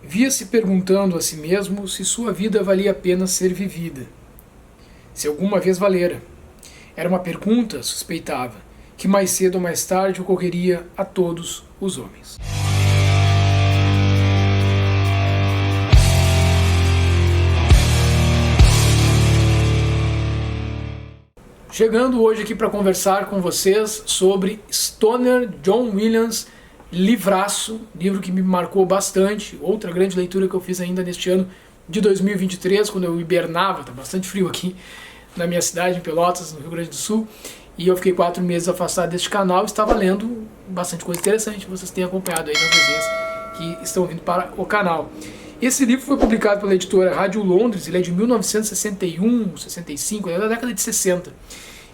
Via-se perguntando a si mesmo se sua vida valia a pena ser vivida. Se alguma vez valera. Era uma pergunta, suspeitava, que mais cedo ou mais tarde ocorreria a todos os homens. Chegando hoje aqui para conversar com vocês sobre Stoner, John Williams, livraço, livro que me marcou bastante, outra grande leitura que eu fiz ainda neste ano de 2023, quando eu hibernava, tá bastante frio aqui na minha cidade, em Pelotas, no Rio Grande do Sul, e eu fiquei 4 meses afastado deste canal e estava lendo bastante coisa interessante, vocês têm acompanhado aí nas resenhas que estão vindo para o canal. Esse livro foi publicado pela editora Rádio Londres, ele é de 1961, 65, é da década de 60.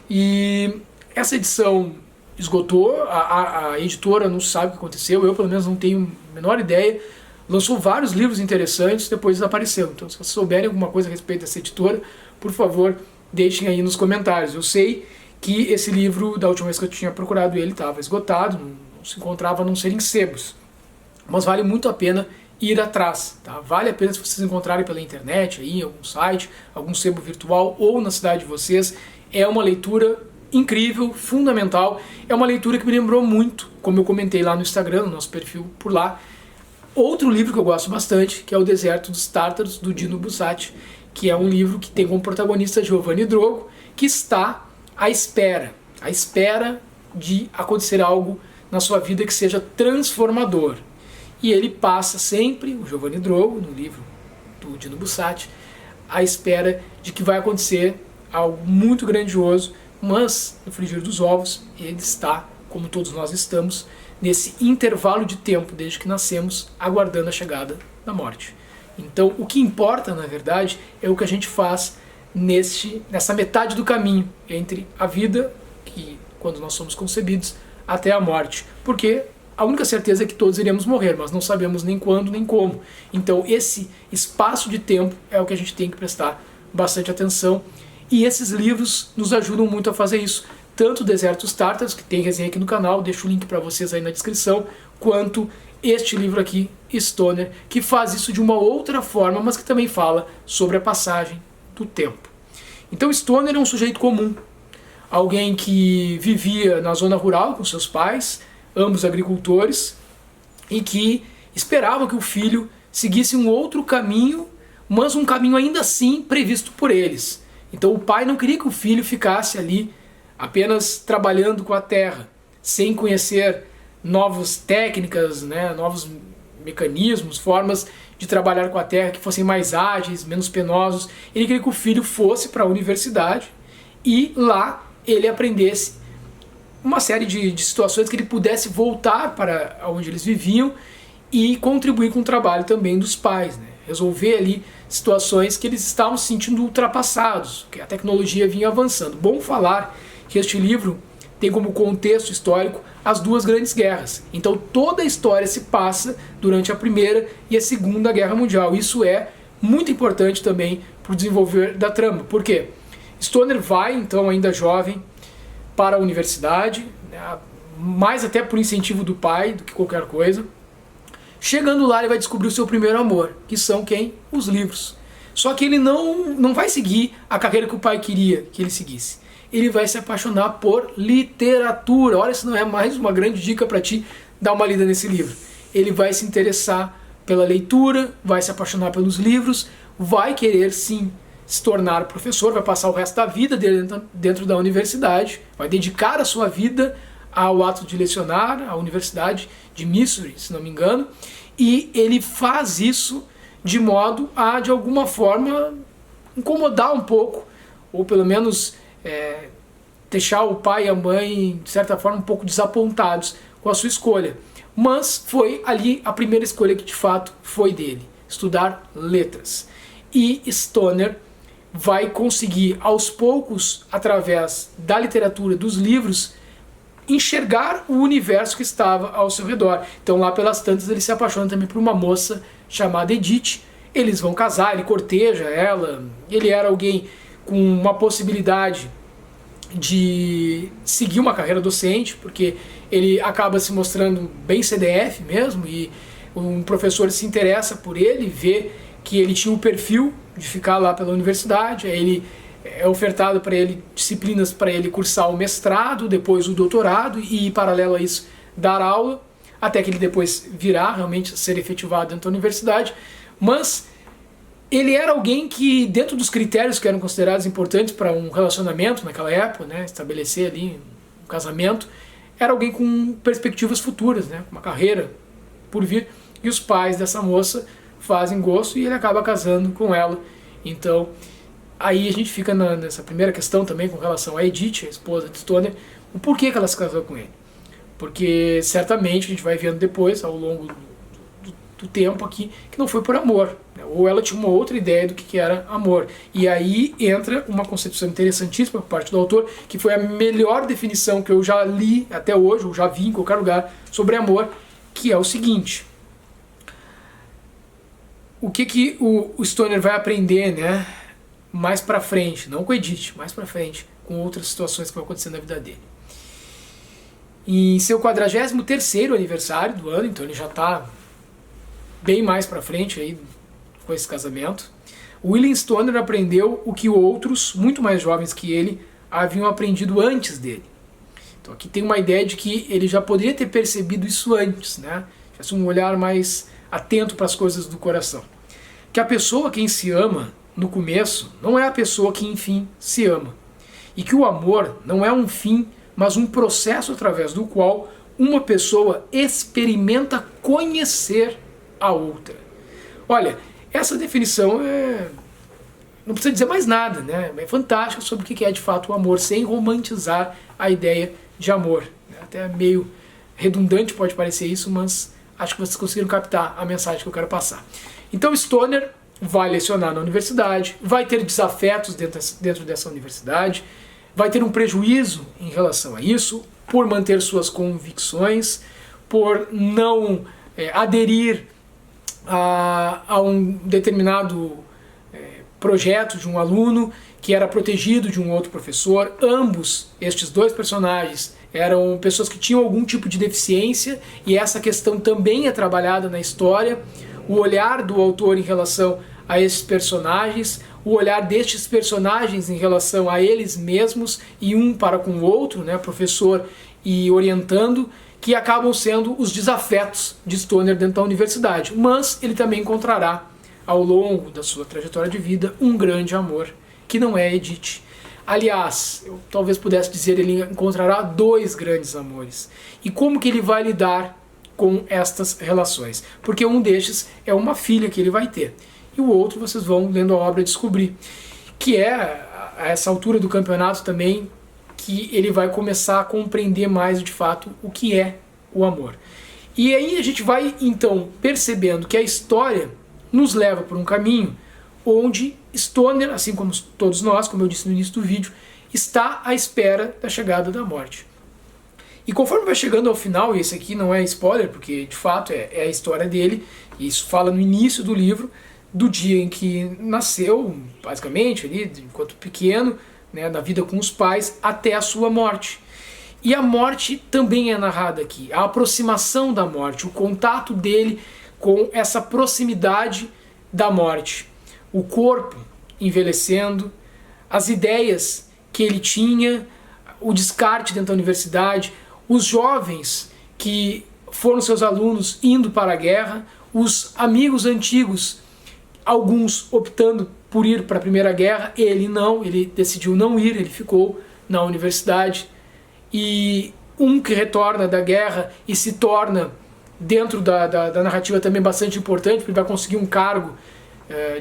E essa edição esgotou, a editora não sabe o que aconteceu, eu pelo menos não tenho a menor ideia, lançou vários livros interessantes, depois desapareceu. Então se vocês souberem alguma coisa a respeito dessa editora, por favor, deixem aí nos comentários. Eu sei que esse livro, da última vez que eu tinha procurado ele, estava esgotado, não se encontrava a não ser em sebos. Mas vale muito a pena ir atrás, tá? Vale a pena se vocês encontrarem pela internet, aí, em algum site, algum sebo virtual ou na cidade de vocês. É uma leitura incrível, fundamental. É uma leitura que me lembrou muito, como eu comentei lá no Instagram, no nosso perfil por lá, outro livro que eu gosto bastante, que é O Deserto dos Tártaros, do Dino Buzzati, que é um livro que tem como protagonista Giovanni Drogo, que está à espera de acontecer algo na sua vida que seja transformador. E ele passa sempre, o Giovanni Drogo, no livro do Dino Buzzati, à espera de que vai acontecer algo muito grandioso, mas no frigir dos ovos ele está, como todos nós estamos, nesse intervalo de tempo desde que nascemos, aguardando a chegada da morte. Então o que importa, na verdade, é o que a gente faz nessa metade do caminho entre a vida, que quando nós somos concebidos, até a morte. Porque a única certeza é que todos iremos morrer, mas não sabemos nem quando nem como. Então esse espaço de tempo é o que a gente tem que prestar bastante atenção. E esses livros nos ajudam muito a fazer isso. Tanto o Deserto dos Tártaros, que tem resenha aqui no canal, deixo o link para vocês aí na descrição, quanto este livro aqui, Stoner, que faz isso de uma outra forma, mas que também fala sobre a passagem do tempo. Então Stoner é um sujeito comum, alguém que vivia na zona rural com seus pais, ambos agricultores, e que esperava que o filho seguisse um outro caminho, mas um caminho ainda assim previsto por eles. Então o pai não queria que o filho ficasse ali apenas trabalhando com a terra, sem conhecer novas técnicas, novos mecanismos, formas de trabalhar com a terra que fossem mais ágeis, menos penosos. Ele queria que o filho fosse para a universidade e lá ele aprendesse uma série de situações que ele pudesse voltar para onde eles viviam e contribuir com o trabalho também dos pais, resolver ali situações que eles estavam se sentindo ultrapassados, que a tecnologia vinha avançando. Bom falar que este livro tem como contexto histórico as duas grandes guerras. Então toda a história se passa durante a Primeira e a Segunda Guerra Mundial. Isso é muito importante também para o desenvolver da trama. Por quê? Stoner vai, então, ainda jovem, para a universidade, mais até por incentivo do pai do que qualquer coisa. Chegando lá ele vai descobrir o seu primeiro amor, que são quem? Os livros. Só que ele não vai seguir a carreira que o pai queria que ele seguisse. Ele vai se apaixonar por literatura. Olha, se não é mais uma grande dica para ti dar uma lida nesse livro. Ele vai se interessar pela leitura, vai se apaixonar pelos livros, vai querer sim se tornar professor, vai passar o resto da vida dele dentro da universidade, vai dedicar a sua vida ao ato de lecionar, à Universidade de Missouri, se não me engano, e ele faz isso de modo a, de alguma forma, incomodar um pouco, ou pelo menos deixar o pai e a mãe, de certa forma, um pouco desapontados com a sua escolha. Mas foi ali a primeira escolha que de fato foi dele, estudar letras. E Stoner vai conseguir, aos poucos, através da literatura, dos livros, enxergar o universo que estava ao seu redor. Então lá pelas tantas ele se apaixona também por uma moça chamada Edith. Eles vão casar, ele corteja ela, ele era alguém com uma possibilidade de seguir uma carreira docente, porque ele acaba se mostrando bem CDF mesmo, e um professor se interessa por ele, vê que ele tinha o perfil de ficar lá pela universidade, aí ele é ofertado para ele disciplinas para ele cursar o mestrado, depois o doutorado e, paralelo a isso, dar aula, até que ele depois virá realmente ser efetivado dentro da universidade. Mas ele era alguém que, dentro dos critérios que eram considerados importantes para um relacionamento naquela época, né, estabelecer ali um casamento, era alguém com perspectivas futuras, né, uma carreira por vir, e os pais dessa moça fazem gosto e ele acaba casando com ela. Então, aí a gente fica nessa primeira questão também com relação a Edith, a esposa de Stoner, o porquê que ela se casou com ele. Porque certamente a gente vai vendo depois, ao longo do tempo aqui, que não foi por amor, né? Ou ela tinha uma outra ideia do que era amor. E aí entra uma concepção interessantíssima por parte do autor, que foi a melhor definição que eu já li até hoje, ou já vi em qualquer lugar, sobre amor, que é o seguinte: o que o Stoner vai aprender, né, mais pra frente, não com Edith, mais pra frente, com outras situações que vão acontecer na vida dele. Em seu 43º aniversário do ano, então ele já está bem mais pra frente aí com esse casamento, William Stoner aprendeu o que outros, muito mais jovens que ele, haviam aprendido antes dele. Então aqui tem uma ideia de que ele já poderia ter percebido isso antes, né? Tivesse um olhar mais atento para as coisas do coração. Que a pessoa quem se ama no começo não é a pessoa que enfim se ama. E que o amor não é um fim, mas um processo através do qual uma pessoa experimenta conhecer a outra. Olha, essa definição não precisa dizer mais nada, né? É fantástica sobre o que é de fato o amor, sem romantizar a ideia de amor. Até meio redundante pode parecer isso, mas acho que vocês conseguiram captar a mensagem que eu quero passar. Então Stoner vai lecionar na universidade, vai ter desafetos dentro dessa universidade, vai ter um prejuízo em relação a isso, por manter suas convicções, por não aderir a um determinado projeto de um aluno que era protegido de um outro professor. Ambos, estes dois personagens, eram pessoas que tinham algum tipo de deficiência, e essa questão também é trabalhada na história. O olhar do autor em relação a esses personagens, o olhar destes personagens em relação a eles mesmos e um para com o outro, né, professor e orientando, que acabam sendo os desafetos de Stoner dentro da universidade. Mas ele também encontrará, ao longo da sua trajetória de vida, um grande amor, que não é Edith. Aliás, eu talvez pudesse dizer, ele encontrará dois grandes amores. E como que ele vai lidar com estas relações? Porque um destes é uma filha que ele vai ter. E o outro vocês vão, lendo a obra, descobrir. Que é, a essa altura do campeonato também, que ele vai começar a compreender mais de fato o que é o amor. E aí a gente vai então percebendo que a história nos leva por um caminho onde Stoner, assim como todos nós, como eu disse no início do vídeo, está à espera da chegada da morte. E conforme vai chegando ao final, e esse aqui não é spoiler, porque de fato é a história dele, e isso fala no início do livro, do dia em que nasceu, basicamente, ali, enquanto pequeno, né, na vida com os pais, até a sua morte. E a morte também é narrada aqui, a aproximação da morte, o contato dele com essa proximidade da morte. O corpo envelhecendo, as ideias que ele tinha, o descarte dentro da universidade, os jovens que foram seus alunos indo para a guerra, os amigos antigos, alguns optando por ir para a Primeira Guerra, ele não, ele decidiu não ir, ele ficou na universidade. E um que retorna da guerra e se torna, dentro da narrativa também bastante importante, porque ele vai conseguir um cargo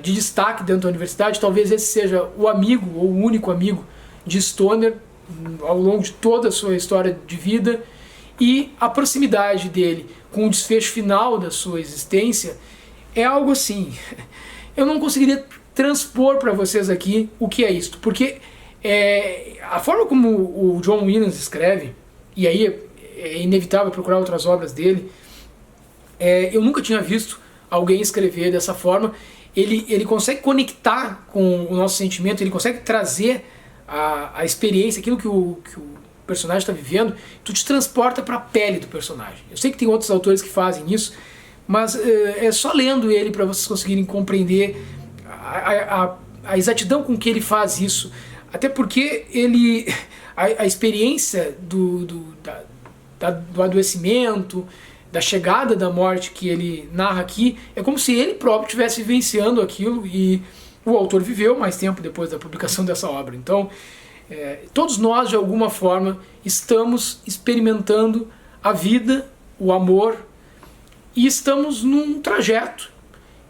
de destaque dentro da universidade. Talvez esse seja o amigo, ou o único amigo de Stoner ao longo de toda a sua história de vida. E a proximidade dele com o desfecho final da sua existência é algo assim, eu não conseguiria transpor para vocês aqui o que é isto, porque a forma como o John Williams escreve, e aí é inevitável procurar outras obras dele, eu nunca tinha visto alguém escrever dessa forma. Ele consegue conectar com o nosso sentimento, ele consegue trazer a experiência, aquilo que o personagem está vivendo, tu te transporta para a pele do personagem. Eu sei que tem outros autores que fazem isso, mas é só lendo ele para vocês conseguirem compreender a exatidão com que ele faz isso. Até porque a experiência do adoecimento, da chegada da morte que ele narra aqui, é como se ele próprio estivesse vivenciando aquilo, e o autor viveu mais tempo depois da publicação dessa obra. Então, todos nós, de alguma forma, estamos experimentando a vida, o amor, e estamos num trajeto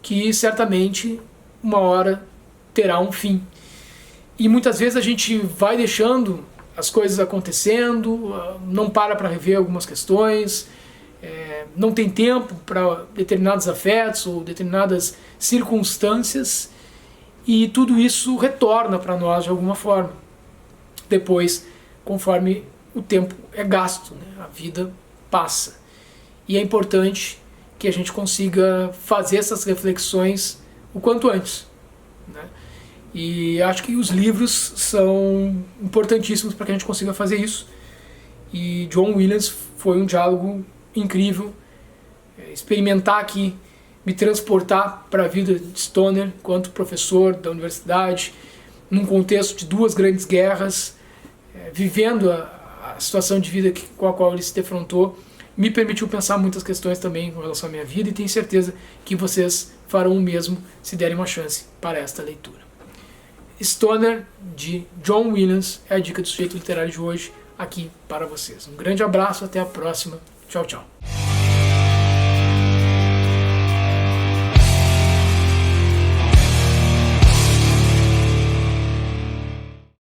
que certamente uma hora terá um fim. E muitas vezes a gente vai deixando as coisas acontecendo, não para rever algumas questões, não tem tempo para determinados afetos ou determinadas circunstâncias, e tudo isso retorna para nós de alguma forma. Depois, conforme o tempo é gasto, né? A vida passa. E é importante que a gente consiga fazer essas reflexões o quanto antes, né? E acho que os livros são importantíssimos para que a gente consiga fazer isso. E John Williams foi um diálogo incrível. Experimentar aqui, me transportar para a vida de Stoner, enquanto professor da universidade, num contexto de 2 grandes guerras, vivendo a situação de vida com a qual ele se defrontou, me permitiu pensar muitas questões também com relação à minha vida, e tenho certeza que vocês farão o mesmo se derem uma chance para esta leitura. Stoner, de John Williams, é a dica do Sujeito Literário de hoje, aqui para vocês. Um grande abraço, até a próxima. Tchau, tchau.